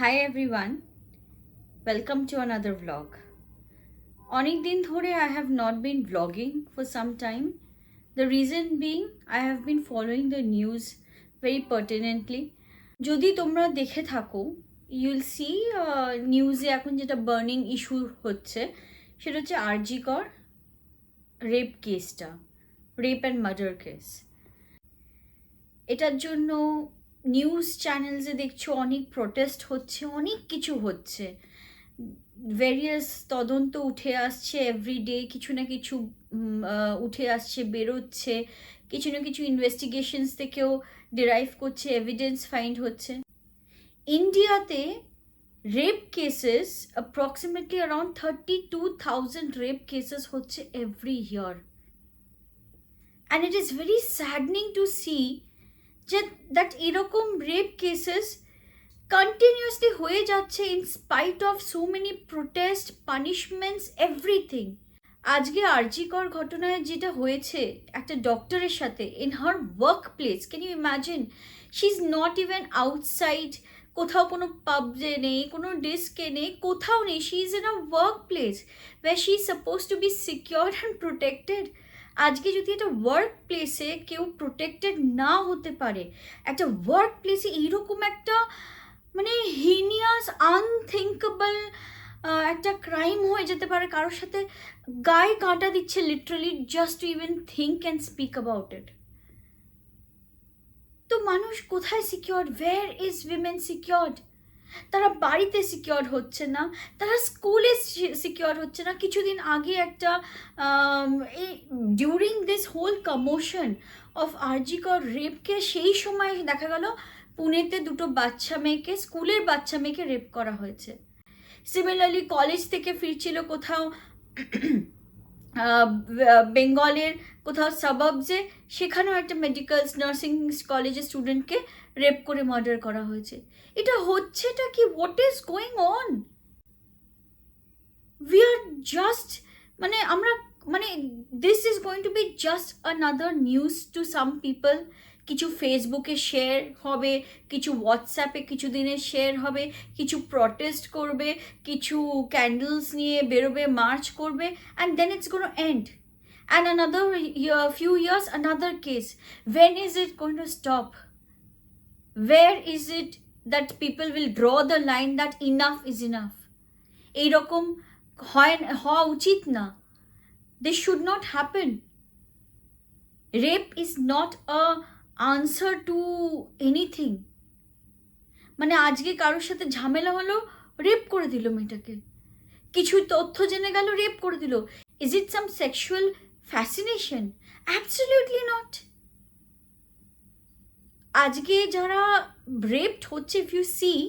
Hi everyone, welcome to another vlog. অনেক দিন ধরে I have not been vlogging for some time. The reason being I have been following the news very pertinently. যদি তোমরা দেখে থাকো, you'll see নিউজে এখন যেটা বার্নিং ইস্যু হচ্ছে সেটা হচ্ছে আরজি কর রেপ কেসটা, রেপ অ্যান্ড মার্ডার কেস। এটার জন্য নিউজ চ্যানেলসে দেখছো অনেক প্রোটেস্ট হচ্ছে, অনেক কিছু হচ্ছে, ভেরিয়াস তদন্ত উঠে আসছে, এভরিডে কিছু না কিছু উঠে আসছে, বেরোচ্ছে, কিছু না কিছু ইনভেস্টিগেশনস থেকেও ডিরাইভ করছে, এভিডেন্স ফাইন্ড হচ্ছে। ইন্ডিয়াতে rape cases approximately around 32,000 rape cases হচ্ছে every year, and it is very saddening to see যে দ্যাট এরকম রেপ কেসেস কন্টিনিউয়াসলি হয়ে যাচ্ছে in spite of so many protest, punishments, everything. আজকে আরজিকর ঘটনায় যেটা হয়েছে একটা ডক্টরের সাথে in her workplace, can you imagine? She is not even outside, কোথাও কোনো পাবজে নেই, কোনো ডিস্কে নেই, কোথাও নেই, she is in a work place where she is suppose to be secure and protected. আজকে যদি একটা ওয়ার্ক প্লেসে কেউ প্রোটেক্টেড না হতে পারে, একটা ওয়ার্ক প্লেসে এইরকম একটা মানে হিনিয়াস আনথিঙ্কেবল একটা ক্রাইম হয়ে যেতে পারে, কারোর সাথে গায়ে কাঁটা দিচ্ছে literally just to even think and speak about it. তো মানুষ কোথায় secure? Where is women secured? তারা বাড়িতে সিকিওর হচ্ছে না, তারা স্কুলে সিকিওর হচ্ছে না। কিছুদিন আগে একটা এই during this whole commotion of RG Kar রেপকে, সেই সময় দেখা গেল পুনেতে দুটো বাচ্চা মেয়েকে, স্কুলের বাচ্চা মেয়েকে রেপ করা হয়েছে। সিমিলারলি কলেজ থেকে ফিরছিল কোথাও বেঙ্গলের কোথাও সাবাবসে, সেখানেও একটা মেডিকেল নার্সিং কলেজের স্টুডেন্টকে রেপ করে মার্ডার করা হয়েছে। এটা হচ্ছেটা কি? What is going on? We are just আমরা this is going to be just another news to some people. কিছু ফেসবুকে শেয়ার হবে, কিছু হোয়াটসঅ্যাপে কিছু দিনে শেয়ার হবে, কিছু প্রটেস্ট করবে, কিছু ক্যান্ডেলস নিয়ে বেরোবে, মার্চ করবে, and then it's gonna end. And another few years, another case. When is it going to stop? Where is it that people will draw the line that enough is enough? এইরকম হওয়া উচিত না। This should not happen. Rape is not a answer to anything. আজকে কারোর সাথে ঝামেলা হলো, rape করে দিল মেয়েটাকে, কিছু তথ্য জেনে গেল, রেপ করে দিল। Is it some sexual fascination? Absolutely not. আজকে যারা রেপড হচ্ছে, if you see,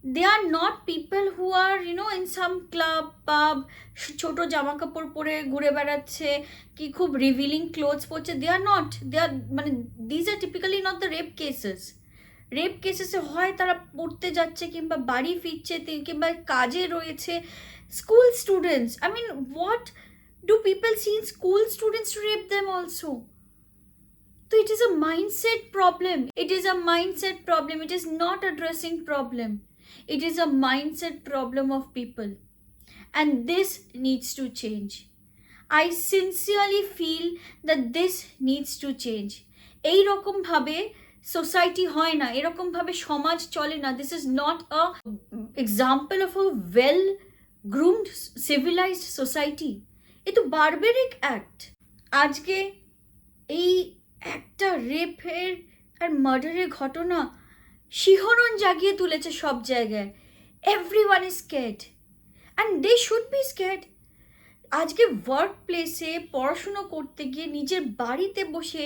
they are not people who are in some club, pub, ছোট জামা কাপড় পরে ঘুরে বেড়াচ্ছে, কি খুব রিভিলিং ক্লোথস পরছে। they are not, these are typically not the rape cases. Rape কেসেসে হয় তারা পড়তে যাচ্ছে, কিংবা বাড়ি ফিরছে, কিংবা কাজে রয়েছে। School students, what do people see in school students to rape them also? So it is a mindset problem. It is a mindset problem. It is not addressing problem. It is a mindset problem of people. And this needs to change. I sincerely feel that this needs to change. এই রকম ভাবে society হয় না, এরকম ভাবে সমাজ চলে না। This is not a example of a well groomed civilized society. এ তো বারবেরিক অ্যাক্ট। আজকে এই একটা রেপের আর মার্ডারের ঘটনা শিহরণ জাগিয়ে তুলেছে সব জায়গায়। Everyone is scared, and they should be scared. আজকে ওয়ার্ক প্লেসে পড়াশুনো করতে গিয়ে, নিজের বাড়িতে বসে,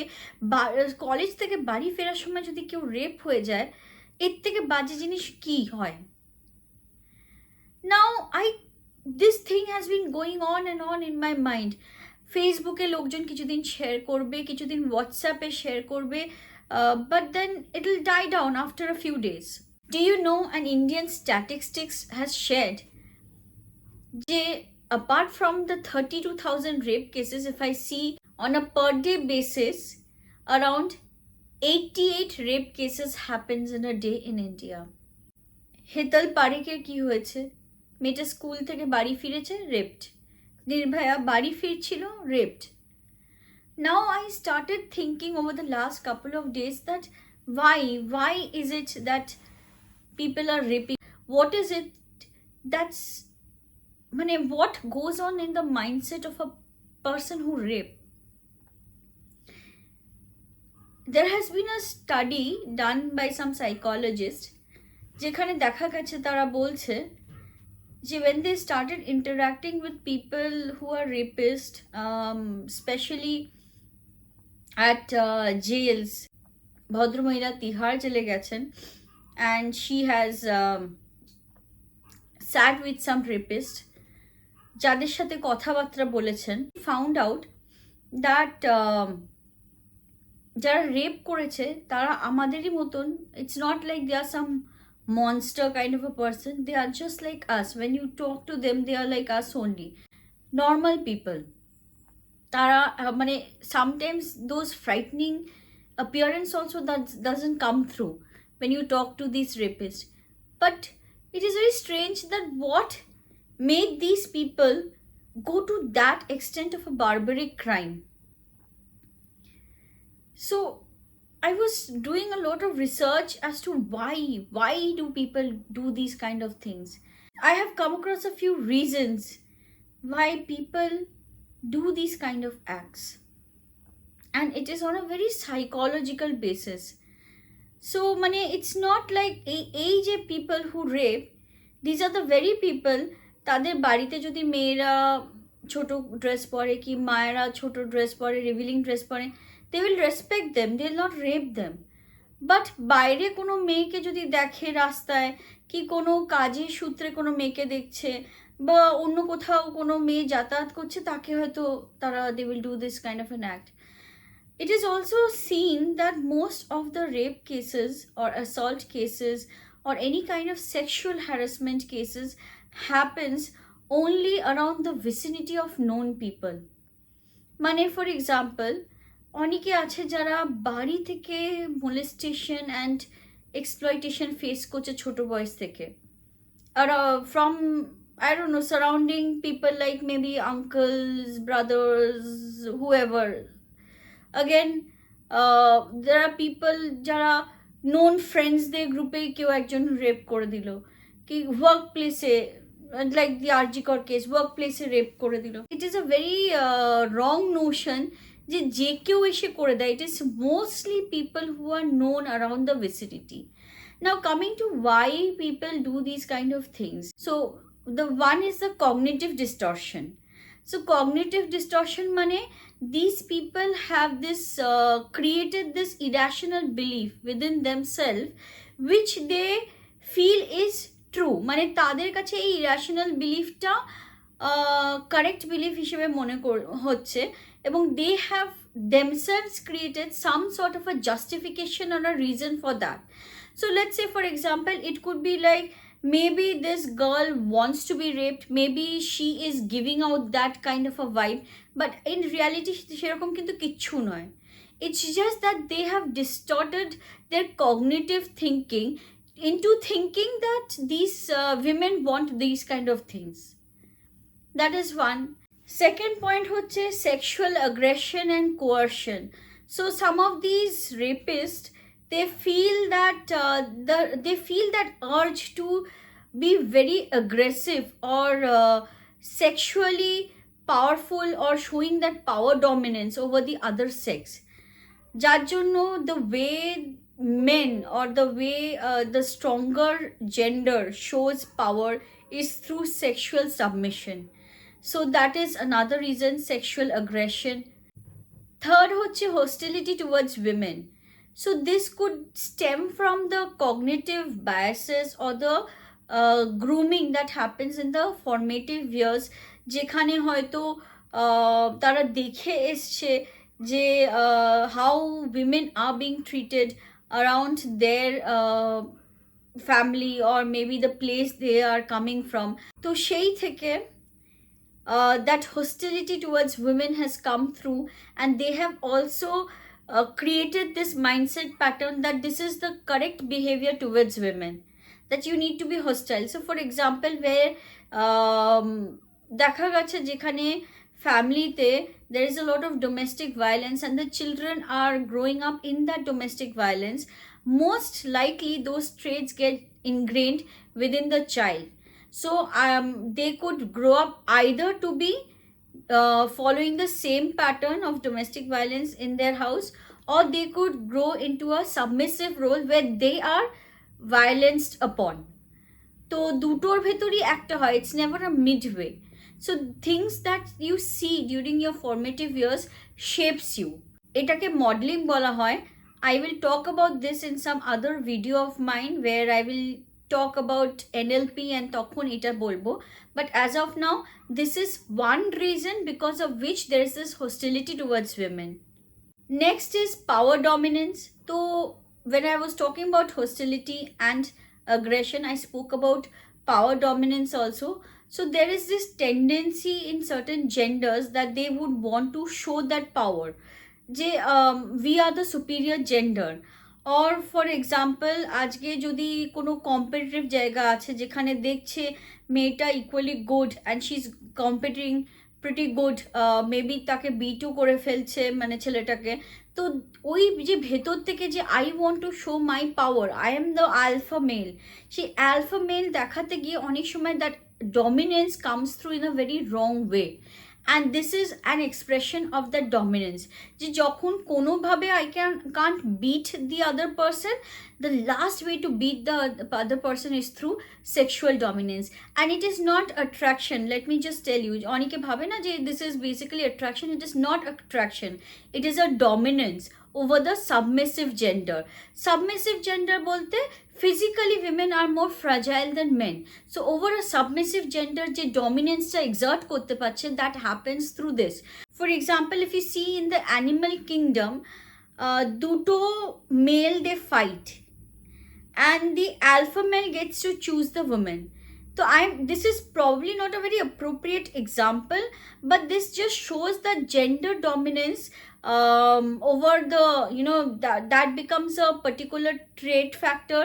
কলেজ থেকে বাড়ি ফেরার সময় যদি কেউ রেপ হয়ে যায়, এর থেকে বাজে জিনিস কি হয়? নাও this thing has been going on and on in my mind. ফেসবুকে লোকজন কিছুদিন শেয়ার করবে, কিছুদিন হোয়াটসঅ্যাপে শেয়ার করবে, but then it will die down after a few days. Do you know an Indian statistics has shared যে apart from the 32,000 rape cases, if I see on a per day basis, around 88 rape cases happens in a day in India. হেতাল পারেকের কি হয়েছে? মেয়েটা school থেকে বাড়ি ফিরেছে, raped. Nirbhaya বাড়ি ফিরছিল, raped. Now I started thinking over the last couple of days that why is it that people are raping? What is it that's what goes on in the mindset of a person who rape? There has been a study done by some psychologists যেখানে দেখা গেছে তারা বলছে যে when they started interacting with people who are rapists, especially at jails, ভদ্রমহিলা তিহার জেলে গেছেন and she has sat with some rapist, যাদের সাথে কথাবার্তা বলেছেন, found out that যারা রেপ করেছে তারা আমাদেরই মতন, it's not like they are some monster kind of a person, they are just like us. When you talk to them, they are like us only, normal people. তারা sometimes those frightening appearance also that doesn't come through when you talk to these rapists. But it is very strange that what made these people go to that extent of a barbaric crime. So I was doing a lot of research as to why do people do these kind of things. I have come across a few reasons why people do these kind of acts, and it is on a very psychological basis. So it's not like এই যে people who rape, these are the very people, তাদের বাড়িতে যদি মেয়েরা ছোট dress পরে কি মায়েরা ছোট ড্রেস পরে, রিভিলিং ড্রেস পরে, they will respect them, they will not rape them. But বাইরে কোনো মেয়েকে যদি দেখে রাস্তায়, কি কোনো কাজের সূত্রে কোনো মেয়েকে দেখছে, বা অন্য কোথাও কোনো মেয়ে যাতায়াত করছে, তাকে হয়তো তারা they will do this kind of an act. It is also seen that most of the rape cases or assault cases or any kind of sexual harassment cases happens only around the vicinity of known people. For example, অনেকে আছে যারা বাড়ি থেকে molestation and exploitation face করছে ছোট বয়স থেকে, আর from I don't know surrounding people like maybe uncles, brothers, whoever. Again, there are people যারা known friends দের গ্রুপে কেউ একজন রেপ করে দিল, কি ওয়ার্ক প্লেসে, like the Arjikar case, work প্লেসে রেপ করে দিল. It is a very wrong notion যে কেউ এসে করে দেয়. It is mostly people who are known around the vicinity. Now coming to why people do these kind of things. So the one is the cognitive distortion. So cognitive distortion these people have this created this irrational belief within themselves which they feel is true. তাদের কাছে এই irrational beliefটা correct belief হিসেবে মনে হচ্ছে, এবং they have themselves created some sort of a justification or a reason for that. So let's say for example it could be like maybe this girl wants to be raped, maybe she is giving out that kind of a vibe, but in reality সেরকম কিন্তু কিচ্ছু নয়. It's just that they have distorted their cognitive thinking into thinking that these women want these kind of things. That is one. Second point হচ্ছে sexual aggression and coercion. So some of these rapists, they feel that urge to be very aggressive or sexually powerful or showing that power dominance over the other sex. যার জন্য the way men or the way the stronger gender shows power is through sexual submission. So that is another reason, sexual aggression. Third হচ্ছে hostility towards women. So this could stem from the cognitive biases or the grooming that happens in the formative years, যেখানে হয়তো তারা দেখে এসছে যে how women are being treated around their family or maybe the place they are coming from. তো সেই থেকে that hostility towards women has come through, and they have also created this mindset pattern that this is the correct behavior towards women. that you need to be hostile. So for example, where দেখা গেছে যেখানে ফ্যামিলিতে there is a lot of domestic violence and the children are growing up in that domestic violence, most likely those traits get ingrained within the child. So they could grow up either to be following the same pattern of domestic violence in their house, or they could grow into a submissive role where they are violenced upon. তো দুটোর ভেতরই একটা হয়, it's never a midway. So things that you see during your formative years shapes you. এটাকে modeling বলা হয়. I will talk about this in some other video of mine where I will talk about NLP and তখন এটা বলবো. But as of now, this is one reason because of which there is this hostility towards women. Next is power dominance. So when I was talking about hostility and aggression, I spoke about power dominance also. So there is this tendency in certain genders that they would want to show that power. We are the superior gender. Or for example, আজকে যদি কোনো competitive জায়গা আছে যেখানে দেখছে মেয়েটা equally good and she is competing pretty good, maybe তাকে B2 করে ফেলছে মানে ছেলেটাকে, তো ওই যে ভেতর থেকে যে I want to show my power, I am the alpha male, সেই আলফা মেল দেখাতে গিয়ে অনেক সময় that dominance comes through in a very wrong way, and this is an expression of that dominance. যে যখন কোনোভাবে I can't beat the other person, the last way to beat the other person is through sexual dominance, and it is not attraction. Let me just tell you, অনেকে ভাবে না যে this is basically attraction. It is not attraction, it is a dominance over the submissive gender. Submissive gender bolte physically women are more fragile than men. So over a submissive gender je dominance ta exert korte parche, that happens through this. For example, if you see in the animal kingdom, duto male they fight and the alpha male gets to choose the woman. So this is probably not a very appropriate example, but this just shows that gender dominance over the, that becomes a particular trait factor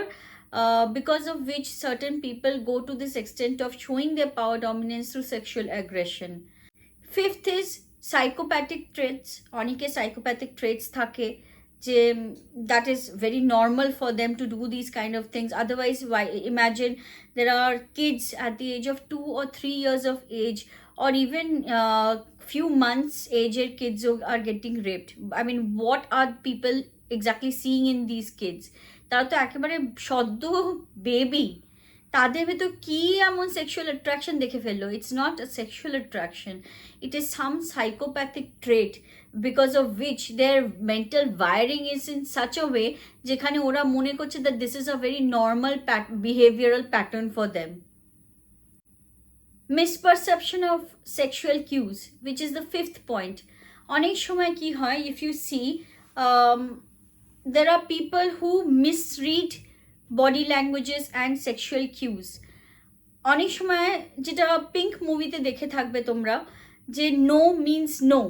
because of which certain people go to this extent of showing their power dominance through sexual aggression. Fifth is psychopathic traits. Onike psychopathic traits thake যে that is very normal for them to do these kind of things. Otherwise, why? Imagine there are kids at the age of 2 or 3 years of age, or even few months aged kids who are getting raped. I mean, what are people exactly seeing in these kids? তারা তো একেবারে সদ্য baby, তাদের ভেতর কি এমন sexual attraction দেখে ফেললো? It's not a sexual attraction, it is some psychopathic trait because of which their mental wiring is in such a way যেখানে ওরা মনে করছে that this is a very normal behavioral pattern for them. Misperception of sexual cues, which is the fifth point. অনেক সময় কি হয়, if you see, there are people who misread body languages and sexual cues. অনেক সময় যেটা pink মুভিতে দেখে থাকবে তোমরা, যে no means no.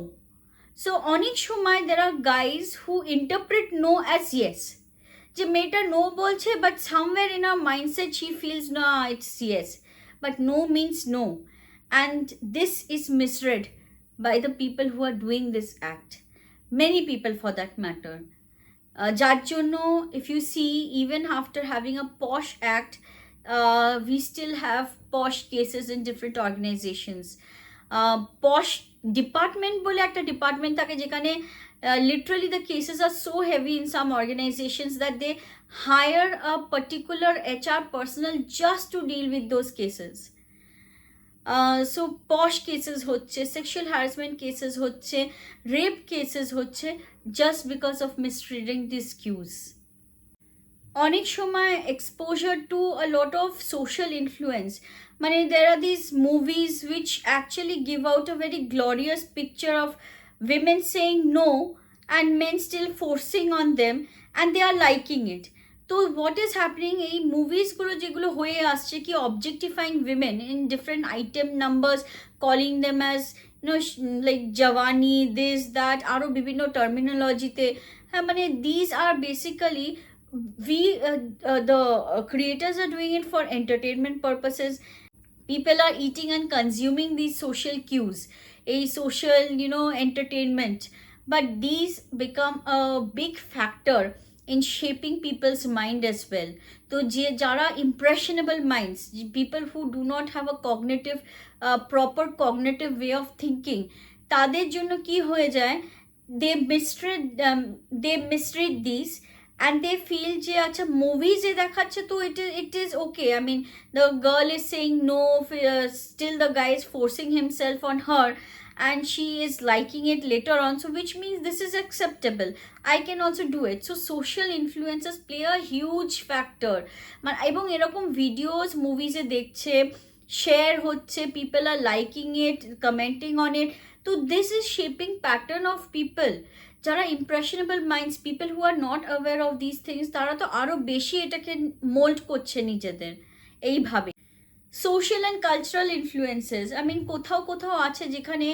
So অনেক সময় there are guys who interpret no as yes. যে মেয়েটা no বলছে, but somewhere in her mindset she feels no, it's yes. But no means no. And this is misread by the people who are doing this act. Many people for that matter. যার জন্য if you see, even after having a posh act, we still have posh cases in different organizations. Posh department বলে একটা department থাকে যেখানে literally the cases are so heavy in some organizations that they hire a particular HR personnel just to deal with those cases. So posh cases হচ্ছে, sexual harassment cases হচ্ছে, rape cases হচ্ছে, just because of misreading these cues. অনেক সময় exposure to a lot of social influence, মানে there are these movies which actually give out a very glorious picture of women saying no and men still forcing on them and they are liking it. So what is happening, এই মুভিসগুলো যেগুলো হয়ে আসছে কি objectifying women in different item numbers, calling them as like Javani, this, that, আরো বিভিন্ন টার্মিনোলজিতে, হ্যাঁ, মানে these are basically the creators are doing it for entertainment purposes. People are eating and consuming these social cues, a social, entertainment, but these become a big factor in shaping people's mind as well. So jara impressionable minds, people who do not have a cognitive proper cognitive way of thinking, তাদের জন্য কি হয়ে যায়, they misread these, and they feel যে আচ্ছা movies এ দেখাচ্ছে তো it is okay. I mean, the girl is saying no, still the guy is forcing himself on her and she is liking it later on, so which means this is acceptable, I can also do it. So social influences play a huge factor. মানে এবং এরকম videos মুভিজে দেখছে, share হচ্ছে, people are liking it, commenting on it, তো this is shaping pattern of people. যারা impressionable minds, people who are not aware of this things, তারা তো আরও বেশি এটাকে মোল্ড করছে নিজেদের এইভাবে। Social and cultural influences, I mean কোথাও কোথাও আছে যেখানে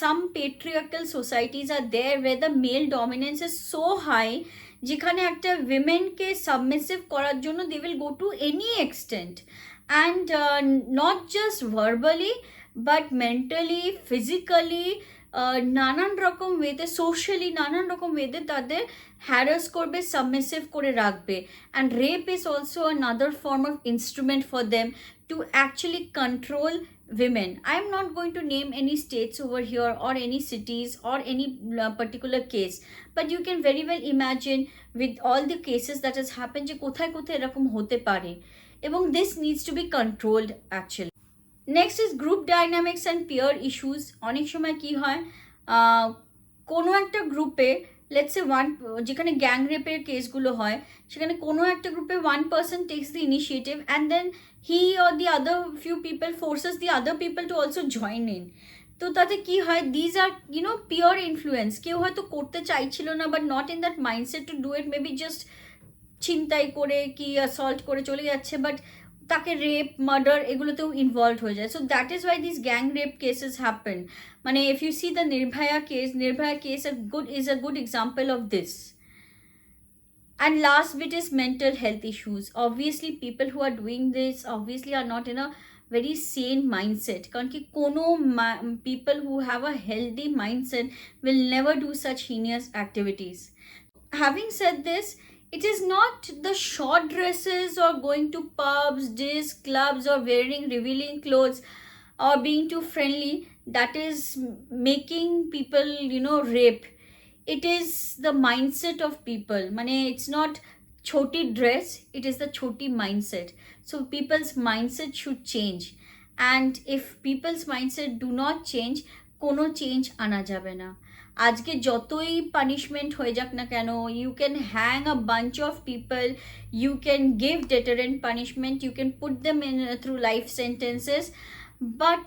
some patriarchal societies are there where the male dominance is so high, যেখানে একটা উইমেনকে সাবমিসিভ করার জন্য they will go to any extent, and not just verbally but mentally, physically, নানান রকম ওয়েতে, সোশ্যালি নানান রকম ওয়েতে তাদের হ্যারাস করবে, সাবমিসিভ করে রাখবে। And rape is also another form of instrument for them to actually control women. I am not going to name any states over here or any cities or any particular case, but you can very well imagine with all the cases that has happened যে কোথায় কোথায় এরকম হতে পারে, এবং this needs to be controlled actually. Next is group dynamics and peer issues. অনেক সময় কি হয়, কোনো একটা গ্রুপে লেটস সে যেখানে গ্যাং রেপের কেসগুলো হয়, সেখানে কোনো একটা গ্রুপে one person takes the initiative and then he or the other few people forces the other people to also join in. তো তাতে কি হয়, দিজ আর পিওর ইনফ্লুয়েন্স, কেউ হয়তো করতে চাইছিল না, but not in that mindset to do it, maybe just ছিনতাই করে কি অ্যাসল্ট করে চলে যাচ্ছে, বাট তাকে রেপ, মার্ডার এগুলোতেও ইনভলভ হয়ে যায়। So that is why this gang rape cases happen. মানে if you see the Nirbhaya case is a good example of this. And last bit is mental health issues. Obviously people who are doing this obviously are not in a very sane mindset, কারণ কি কোনো people who have a healthy mindset will never do such heinous activities. Having said this, it is not the short dresses or going to pubs, disc clubs, or wearing revealing clothes or being too friendly that is making people rape. It is the mindset of people. Mane it's not choti dress, it is the choti mindset. So people's mindset should change, and if people's mindset do not change, কোনো change আনা যাবে না। আজকে যতই punishment হয়ে যাক না কেন, you can hang a bunch of people, you can give deterrent punishment, you can put them in through life sentences, but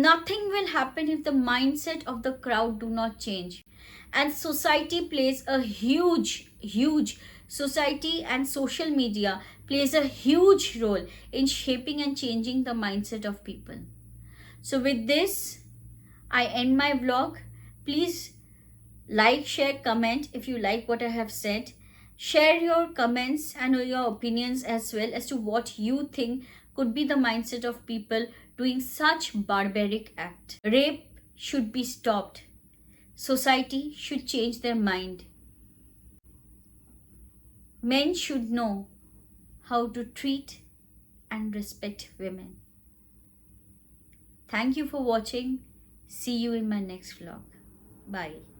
nothing will happen if the mindset of the crowd do not change. And society plays a huge society and social media plays a huge role in shaping and changing the mindset of people. So with this I end my vlog. Please like, share, comment if you like what I have said. Share your comments and your opinions as well as to what you think could be the mindset of people doing such barbaric act. Rape should be stopped. Society should change their mind. Men should know how to treat and respect women. Thank you for watching. See you in my next vlog. Bye.